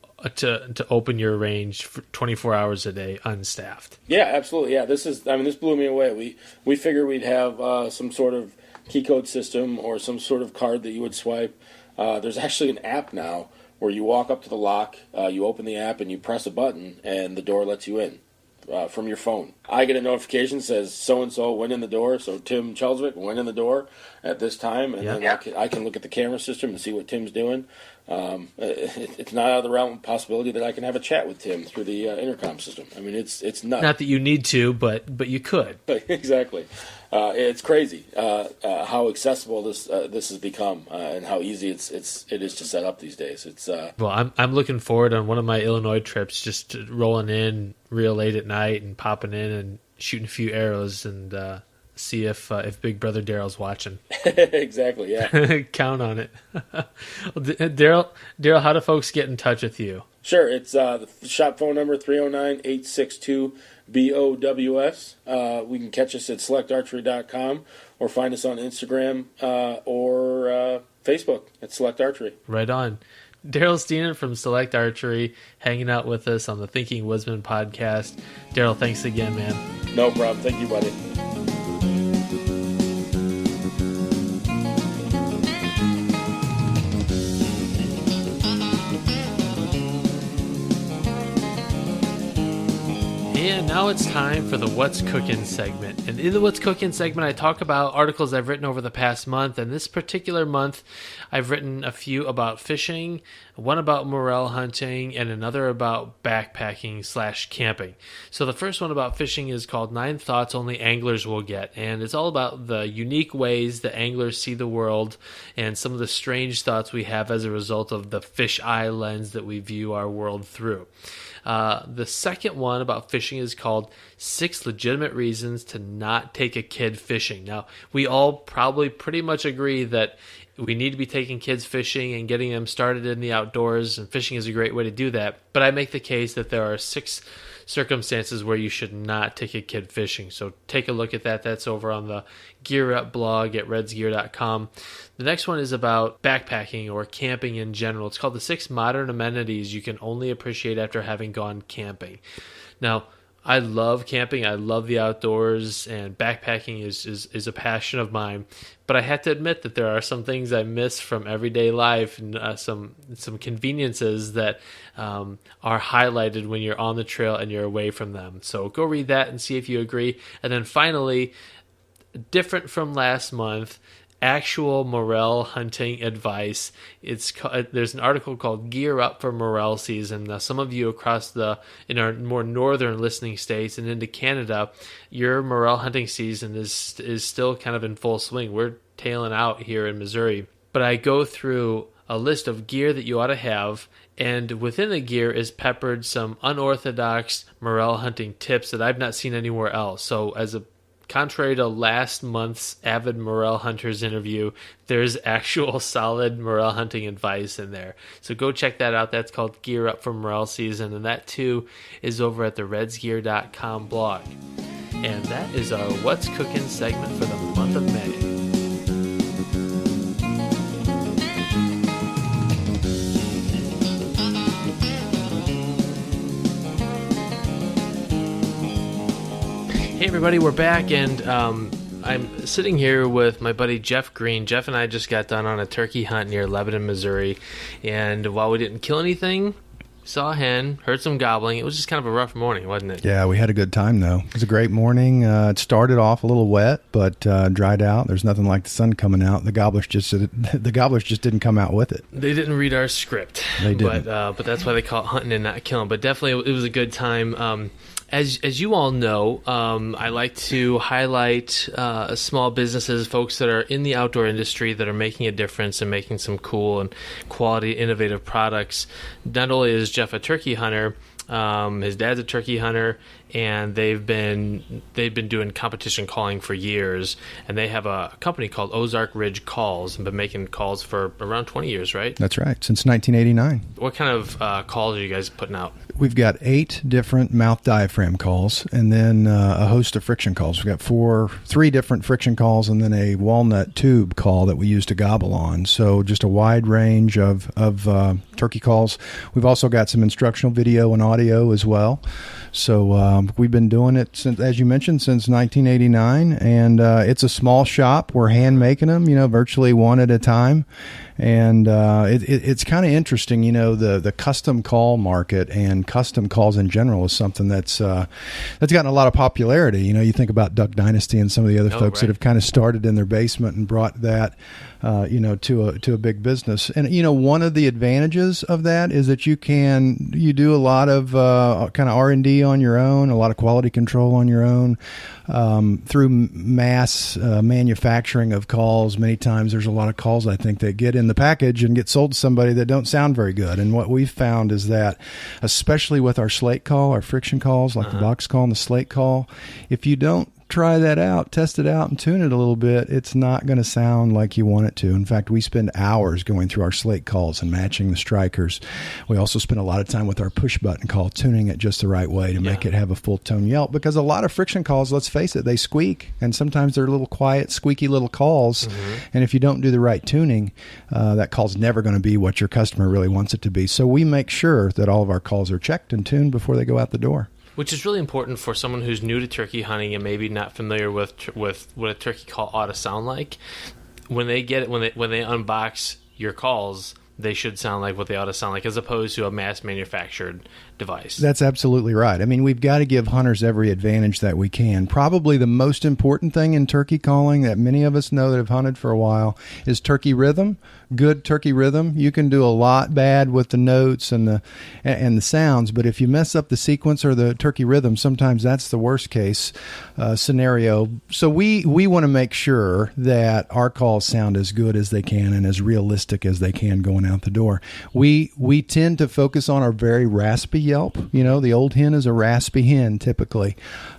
open your range for 24 hours a day unstaffed. Yeah, absolutely. Yeah, this blew me away. We figured we'd have some sort of key code system or some sort of card that you would swipe. There's actually an app now where you walk up to the lock, you open the app, and you press a button, and the door lets you in. from your phone. I get a notification that says so-and-so went in the door, so Tim Chelswick went in the door at this time, and then I can look at the camera system and see what Tim's doing. It's not out of the realm of possibility that I can have a chat with Tim through the intercom system. I mean, it's nuts. Not that you need to, but you could. Exactly. It's crazy how accessible this has become, and how easy it is to set up these days. It's Well, I'm looking forward on one of my Illinois trips, just rolling in real late at night and popping in and shooting a few arrows and see if Big Brother Daryl's watching. Exactly. Yeah. Count on it. Daryl, how do folks get in touch with you? Sure. It's the shop phone number 309-862-BOWS. We can catch us at selectarchery.com or find us on Instagram or Facebook at Select Archery. Right on. Daryl Steenan from Select Archery hanging out with us on the Thinking Woodsman podcast. Daryl, thanks again, man. No problem. Thank you, buddy. And now it's time for the What's Cooking segment. And in the What's Cooking segment, I talk about articles I've written over the past month. And this particular month, I've written a few about fishing, one about morel hunting, and another about backpacking/camping. So the first one about fishing is called 9 Thoughts Only Anglers Will Get. And it's all about the unique ways that anglers see the world and some of the strange thoughts we have as a result of the fish eye lens that we view our world through. The second one about fishing is called 6 Legitimate Reasons to Not Take a Kid Fishing. Now, we all probably pretty much agree that we need to be taking kids fishing and getting them started in the outdoors, and fishing is a great way to do that. But I make the case that there are 6 circumstances where you should not take a kid fishing. So take a look at that. That's over on the Gear Up blog at redsgear.com. The next one is about backpacking or camping in general. It's called the 6 Modern Amenities You Can Only Appreciate After Having Gone Camping. Now, I love camping. I love the outdoors, and backpacking is a passion of mine. But I have to admit that there are some things I miss from everyday life, and some conveniences that are highlighted when you're on the trail and you're away from them. So go read that and see if you agree. And then finally, different from last month, actual morel hunting advice. There's an article called Gear Up for Morel Season. Now, some of you in our more northern listening states and into Canada, your morel hunting season is still kind of in full swing. We're tailing out here in Missouri. But I go through a list of gear that you ought to have, and within the gear is peppered some unorthodox morel hunting tips that I've not seen anywhere else. So contrary to last month's Avid Morel Hunters interview, there's actual solid morel hunting advice in there. So go check that out. That's called Gear Up for Morel Season, and that too is over at the redsgear.com blog. And that is our What's Cooking segment for the month of May. Hey everybody, we're back, and I'm sitting here with my buddy Jeff Green. Jeff and I just got done on a turkey hunt near Lebanon, Missouri, and while we didn't kill anything, saw a hen, heard some gobbling. It was just kind of a rough morning, wasn't it? Yeah, we had a good time, though. It was a great morning. It started off a little wet, but dried out. There's nothing like the sun coming out. The gobblers just didn't come out with it. They didn't read our script. They didn't. But that's why they call it hunting and not killing. But definitely it was a good time. As you all know, I like to highlight small businesses, folks that are in the outdoor industry that are making a difference and making some cool and quality, innovative products. Not only is Jeff a turkey hunter, his dad's a turkey hunter, and they've been doing competition calling for years, and they have a company called Ozark Ridge Calls and been making calls for around 20 years, right? That's right, since 1989. What kind of calls are you guys putting out? We've got 8 different mouth diaphragm calls, and then a host of friction calls. We've got 3 different friction calls, and then a walnut tube call that we use to gobble on. So just a wide range of turkey calls. We've also got some instructional video and audio audio as well. So we've been doing it since, as you mentioned, since 1989, and it's a small shop. We're hand making them, virtually one at a time. And it's kind of interesting, the custom call market and custom calls in general is something that's gotten a lot of popularity. You think about Duck Dynasty and some of the other folks that have kind of started in their basement and brought that, to a big business. And one of the advantages of that is that you do a lot of kind of R&D on your own, a lot of quality control on your own. Through mass manufacturing of calls, many times there's a lot of calls I think that get in the package and get sold to somebody that don't sound very good. And what we've found is that, especially with our slate call, our friction calls, like the box call and the slate call, if you don't try that out, test it out, and tune it a little bit, it's not going to sound like you want it to. In fact, we spend hours going through our slate calls and matching the strikers. We also spend a lot of time with our push button call, tuning it just the right way to make it have a full tone yelp, because a lot of friction calls, let's face it, they squeak, and sometimes they're little quiet, squeaky little calls. And if you don't do the right tuning, that call's never going to be what your customer really wants it to be. So we make sure that all of our calls are checked and tuned before they go out the door. Which is really important for someone who's new to turkey hunting and maybe not familiar with what a turkey call ought to sound like. When they get it, when they unbox your calls, they should sound like what they ought to sound like, as opposed to a mass manufactured device. That's absolutely right. I mean, we've got to give hunters every advantage that we can. Probably the most important thing in turkey calling that many of us know that have hunted for a while is turkey rhythm. Good turkey rhythm. You can do a lot bad with the notes and the sounds, but if you mess up the sequence or the turkey rhythm, sometimes that's the worst case scenario. So we want to make sure that our calls sound as good as they can and as realistic as they can going out the door. We tend to focus on our very raspy yelp. The old hen is a raspy hen typically.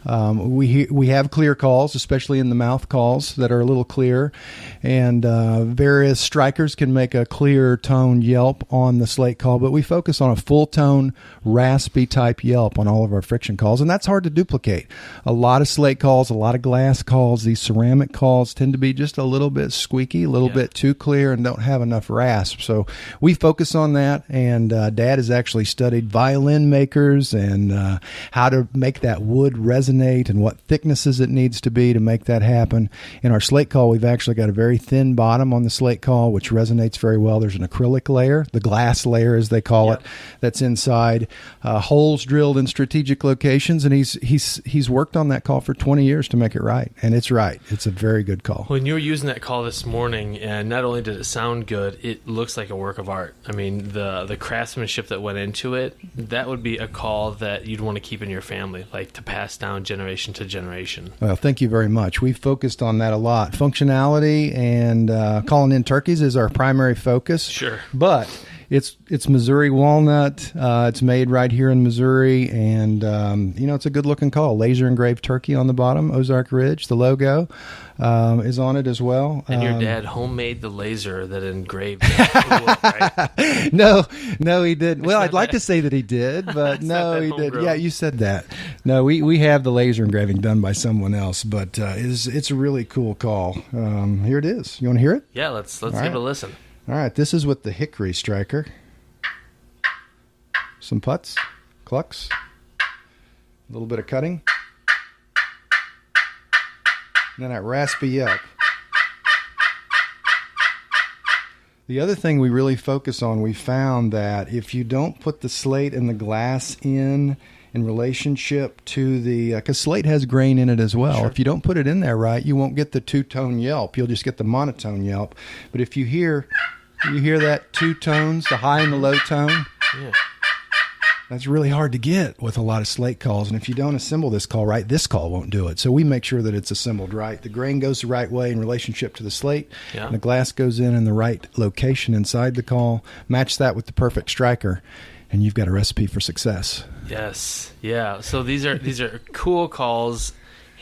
We have clear calls, especially in the mouth calls, that are a little clear, and various strikers can make a clear tone yelp on the slate call, but we focus on a full tone raspy type yelp on all of our friction calls, and that's hard to duplicate. A lot of slate calls, a lot of glass calls, these ceramic calls tend to be just a little bit squeaky, a little bit too clear, and don't have enough rasp. So we focus on that, and Dad has actually studied violin makers and how to make that wood resonate and what thicknesses it needs to be to make that happen. In our slate call, we've actually got a very thin bottom on the slate call, which resonates very well. There's an acrylic layer, the glass layer as they call it, that's inside. Holes drilled in strategic locations, and he's worked on that call for 20 years to make it right, and it's right. It's a very good call. When you were using that call this morning, and not only did it sound good, it looks like a work of art. I mean, the craftsmanship that went into it, that would be a call that you'd want to keep in your family, like to pass down generation to generation. Well, thank you very much. We've focused on that a lot. Functionality and calling in turkeys is our primary focus. Sure. But it's Missouri walnut. It's made right here in Missouri, and it's a good looking call. Laser engraved turkey on the bottom, Ozark Ridge. The logo is on it as well. And your dad homemade the laser that engraved it. Right? No, he didn't. Well, I'd like to say that he did, but no, he didn't. Yeah, you said that. No, we have the laser engraving done by someone else, but it's a really cool call. Here it is. You want to hear it? Yeah, let's give it a listen. All right, this is with the hickory striker. Some putts, clucks, a little bit of cutting, and then that raspy yelp. The other thing we really focus on, we found that if you don't put the slate and the glass in relationship to the, because slate has grain in it as well. Sure. If you don't put it in there right, you won't get the two-tone yelp. You'll just get the monotone yelp. But if you hear that two tones, the high and the low tone, that's really hard to get with a lot of slate calls. And if you don't assemble this call right, this call won't do it. So we make sure that it's assembled right. The grain goes the right way in relationship to the slate. Yeah. And the glass goes in the right location inside the call. Match that with the perfect striker, and you've got a recipe for success. Yes. Yeah. So these are cool calls,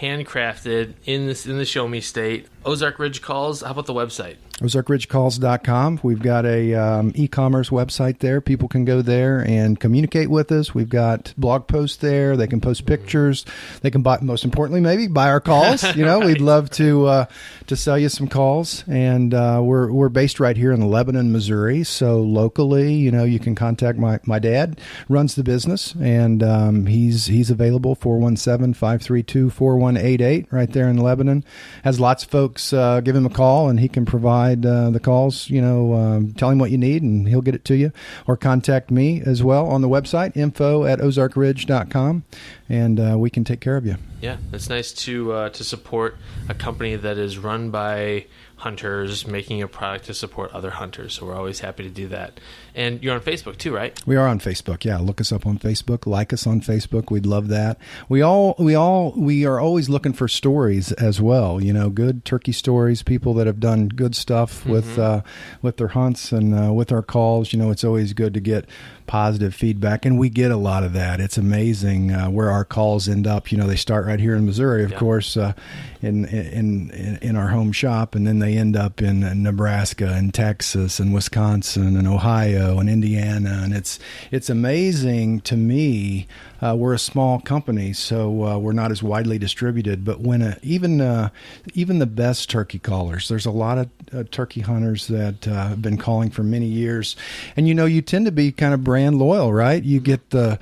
handcrafted in the Show Me State. Ozark Ridge Calls. How about the website? OzarkRidgeCalls.com. We've got a e-commerce website there. People can go there and communicate with us. We've got blog posts there. They can post pictures. They can buy, most importantly, maybe buy our calls. You know, we'd love to sell you some calls. And we're based right here in Lebanon, Missouri. So locally, you know, you can contact my dad. Runs the business, and he's available 417-532-4188 right there in Lebanon. Has lots of folks give him a call, and he can provide the calls, you know, tell him what you need and he'll get it to you, or contact me as well on the website, info@ozarkridge.com, and we can take care of you. Yeah, it's nice to support a company that is run by hunters making a product to support other hunters. So we're always happy to do that. And you're on Facebook too, right? We are on Facebook. Yeah, look us up on Facebook. Like us on Facebook. We'd love that. We are always looking for stories as well. You know, good turkey stories. People that have done good stuff with their hunts and with our calls. You know, it's always good to get positive feedback, and we get a lot of that. It's amazing where our calls end up. You know, they start right here in Missouri, of course, in our home shop, and then they end up in Nebraska and Texas and Wisconsin and Ohio and Indiana, and it's amazing to me. We're a small company, so we're not as widely distributed. But when even the best turkey callers, there's a lot of turkey hunters that have been calling for many years, and you know, you tend to be kind of brand loyal, right? You get the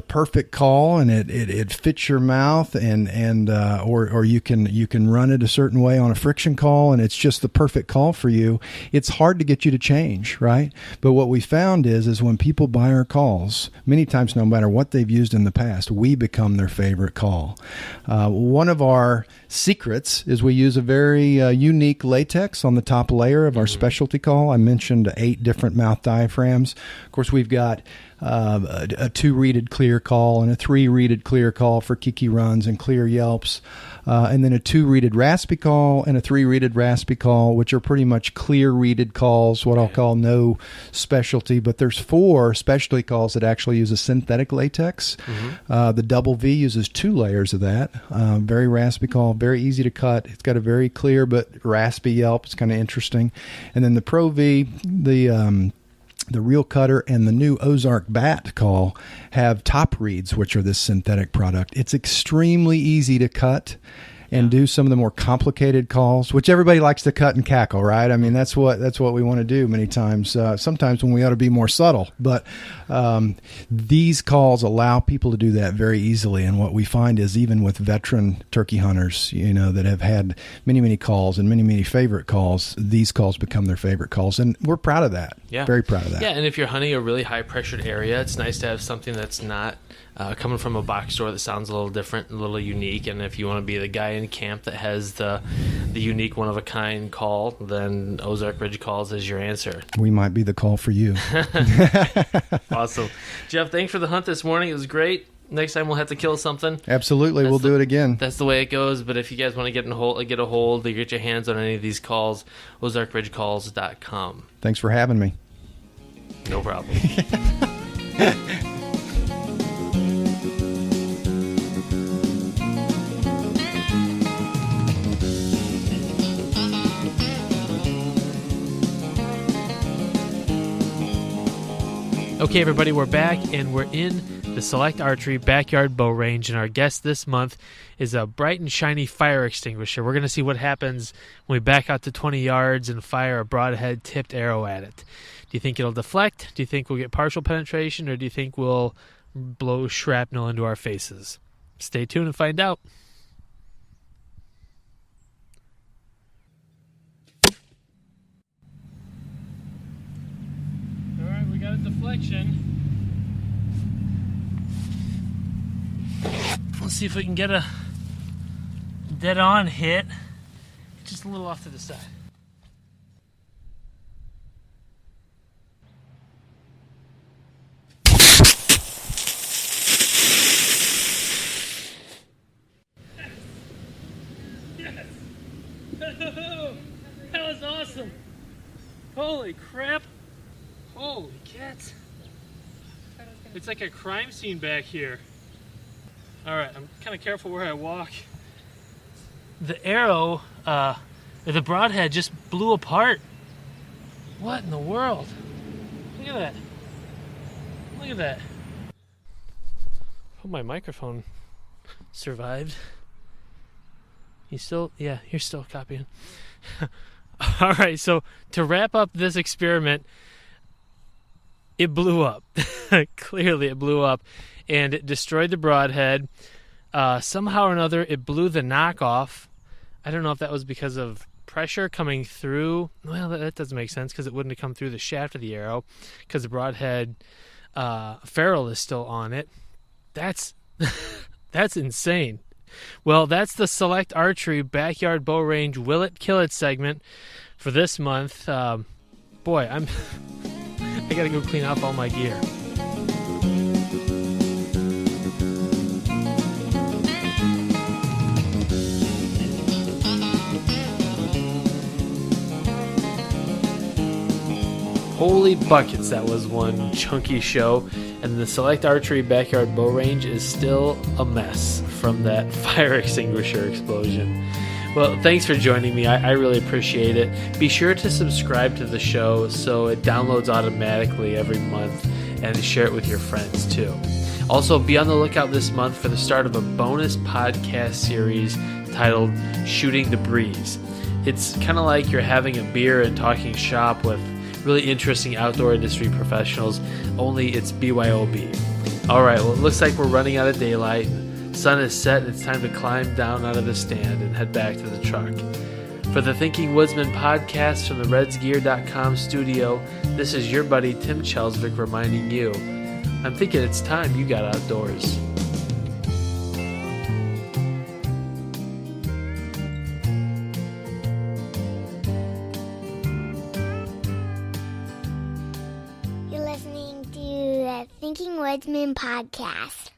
perfect call, and it fits your mouth, and or you can run it a certain way on a friction call, and it's just the perfect call for you. It's hard to get you to change, right? But what we found is when people buy our calls, many times, no matter what they've used in the past, we become their favorite call. One of our secrets is we use a very unique latex on the top layer of our specialty call. I mentioned 8 different mouth diaphragms. Of course, we've got a 2-reeded clear call and a 3-reeded clear call for Kiki runs and clear yelps, and then a 2-reeded raspy call and a 3-reeded raspy call, which are pretty much clear reeded calls, what I'll call no specialty. But there's 4 specialty calls that actually use a synthetic latex. The double V uses 2 layers of that. Very raspy call, very easy to cut. It's got a very clear but raspy yelp. It's kind of interesting. And then the Pro V, the Real Cutter, and the new Ozark Bat call have top reeds, which are this synthetic product. It's extremely easy to cut and do some of the more complicated calls, which everybody likes to cut and cackle, right? I mean, that's what we want to do many times. Sometimes when we ought to be more subtle, but these calls allow people to do that very easily. And what we find is even with veteran turkey hunters, you know, that have had many, many calls and many, many favorite calls, these calls become their favorite calls. And we're proud of that. Yeah. Very proud of that. Yeah. And if you're hunting a really high pressured area, it's nice to have something that's not coming from a box store that sounds a little different, a little unique. And if you want to be the guy in camp that has the unique one-of-a-kind call, then Ozark Ridge Calls is your answer. We might be the call for you. Awesome. Jeff, thanks for the hunt this morning. It was great. Next time we'll have to kill something. Absolutely. We'll do it again. That's the way it goes. But if you guys want to get a hold or get your hands on any of these calls, OzarkRidgeCalls.com. Thanks for having me. No problem. Okay, everybody, we're back, and we're in the Select Archery Backyard Bow Range, and our guest this month is a bright and shiny fire extinguisher. We're going to see what happens when we back out to 20 yards and fire a broadhead tipped arrow at it. Do you think it'll deflect? Do you think we'll get partial penetration, or do you think we'll blow shrapnel into our faces? Stay tuned and find out. Deflection. Let's see if we can get a dead-on hit. Just a little off to the side. Yes! That was awesome! Holy crap! Holy cats. It's like a crime scene back here. Alright, I'm kind of careful where I walk. The arrow The broadhead just blew apart. What in the world? Look at that. Look at that. Oh, my microphone survived. You're still copying. All right, so to wrap up this experiment, it blew up. Clearly, it blew up, and it destroyed the broadhead. Somehow or another, it blew the knockoff. I don't know if that was because of pressure coming through. Well, that doesn't make sense because it wouldn't have come through the shaft of the arrow because the broadhead ferrule is still on it. That's insane. Well, that's the Select Archery Backyard Bow Range Will It Kill It segment for this month. Boy, I gotta go clean off all my gear. Holy buckets, that was one chunky show. And the Select Archery Backyard Bow Range is still a mess from that fire extinguisher explosion. Well, thanks for joining me. I really appreciate it. Be sure to subscribe to the show so it downloads automatically every month, and share it with your friends too. Also, be on the lookout this month for the start of a bonus podcast series titled Shooting the Breeze. It's kind of like you're having a beer and talking shop with really interesting outdoor industry professionals, only it's BYOB. All right, well, it looks like we're running out of daylight. Sun is set, and it's time to climb down out of the stand and head back to the truck. For the Thinking Woodsman podcast from the RedsGear.com studio, this is your buddy Tim Chelsvik reminding you, I'm thinking it's time you got outdoors. You're listening to the Thinking Woodsman podcast.